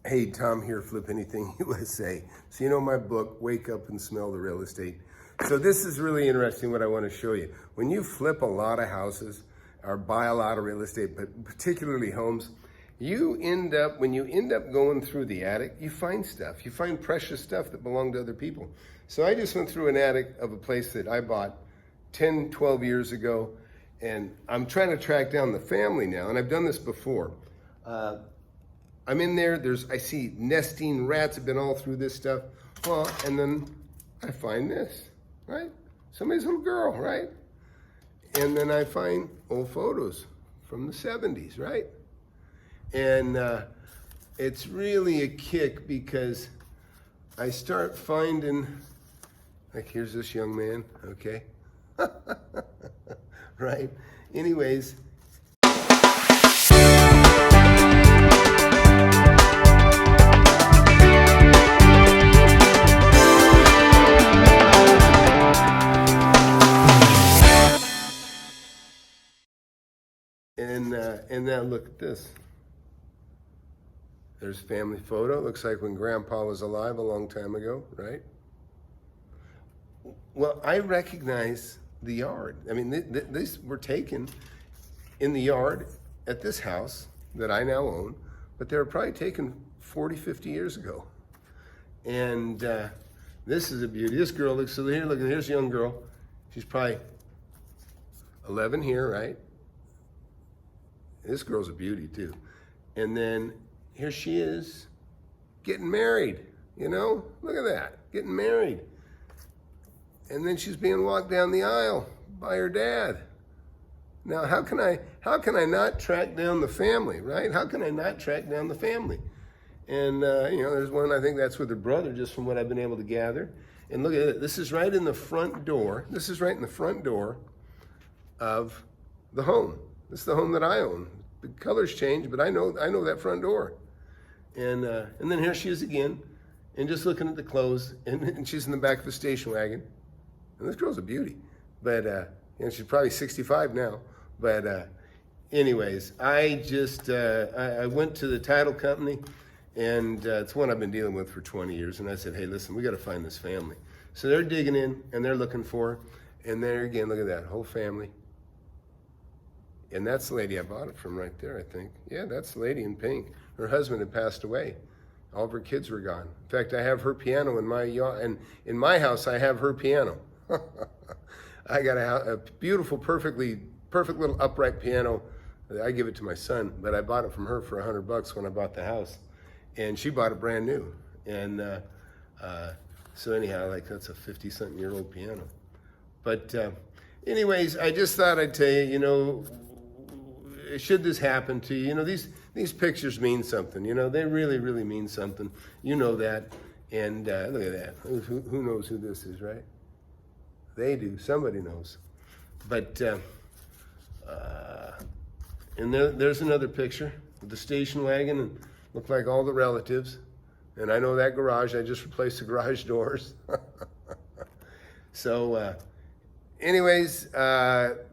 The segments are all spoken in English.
Hey, Tom here, FlipAnythingUSA. So you know my book, Wake Up and Smell the Real Estate. So this is really interesting what I want to show you. When you flip a lot of houses or buy a lot of real estate, but particularly homes, when you end up going through the attic, you find stuff. You find precious stuff that belonged to other people. So I just went through an attic of a place that I bought 10, 12 years ago, and I'm trying to track down the family now, and I've done this before. I'm in there, I see nesting rats have been all through this stuff. Well, and then I find this, right? Somebody's little girl, right? And then I find old photos from the 70s, right? And it's really a kick because I start finding, like here's this young man, okay? Right? Anyways, and now look at this. There's family photo. Looks like when Grandpa was alive a long time ago, right? Well, I recognize the yard. I mean, these were taken in the yard at this house that I now own, but they were probably taken 40, 50 years ago. And this is a beauty. This girl looks, so here, look, here's a young girl. She's probably 11 here, right? This girl's a beauty too. And then here she is getting married, you know? Look at that, getting married. And then she's being walked down the aisle by her dad. Now, how can I not track down the family, right? How can I not track down the family? And, you know, there's one, I think that's with her brother, just from what I've been able to gather. And look at it, this is right in the front door. This is right in the front door of the home. This is the home that I own. The colors change, but I know that front door. And then here she is again, and just looking at the clothes, and she's in the back of the station wagon. And this girl's a beauty, but you know, she's probably 65 now. But anyways, I just I went to the title company, and it's one I've been dealing with for 20 years. And I said, hey, listen, we got to find this family. So they're digging in, and they're looking for her. And there again, look at that whole family. And that's the lady I bought it from right there, I think. Yeah, that's the lady in pink. Her husband had passed away. All of her kids were gone. In fact, I have her piano in my yard, and in my house, I have her piano. I got a beautiful, perfect little upright piano. I give it to my son, but I bought it from her for $100 when I bought the house. And she bought it brand new. And so anyhow, like that's a 50-something-year-old piano. But anyways, I just thought I'd tell you, you know, should this happen to you, you know, these pictures mean something, you know, they really, really mean something. You know that. And look at that. Who knows who this is, right? They do. Somebody knows. But, and there's another picture with the station wagon, and look like all the relatives. And I know that garage, I just replaced the garage doors. So, anyways,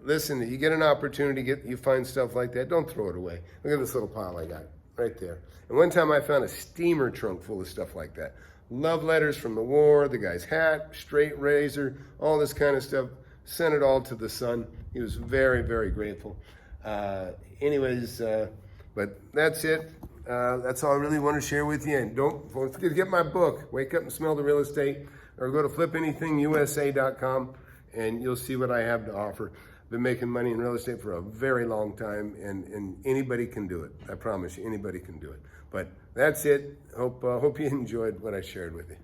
listen, you get an opportunity, you find stuff like that, don't throw it away. Look at this little pile I got right there. And one time I found a steamer trunk full of stuff like that. Love letters from the war, the guy's hat, straight razor, all this kind of stuff. Sent it all to the son. He was very, very grateful. Anyways, but that's it. That's all I really want to share with you. And don't forget to get my book, Wake Up and Smell the Real Estate, or go to FlipAnythingUSA.com. and you'll see what I have to offer. Been making money in real estate for a very long time, and anybody can do it. I promise you, anybody can do it. But that's it. Hope you enjoyed what I shared with you.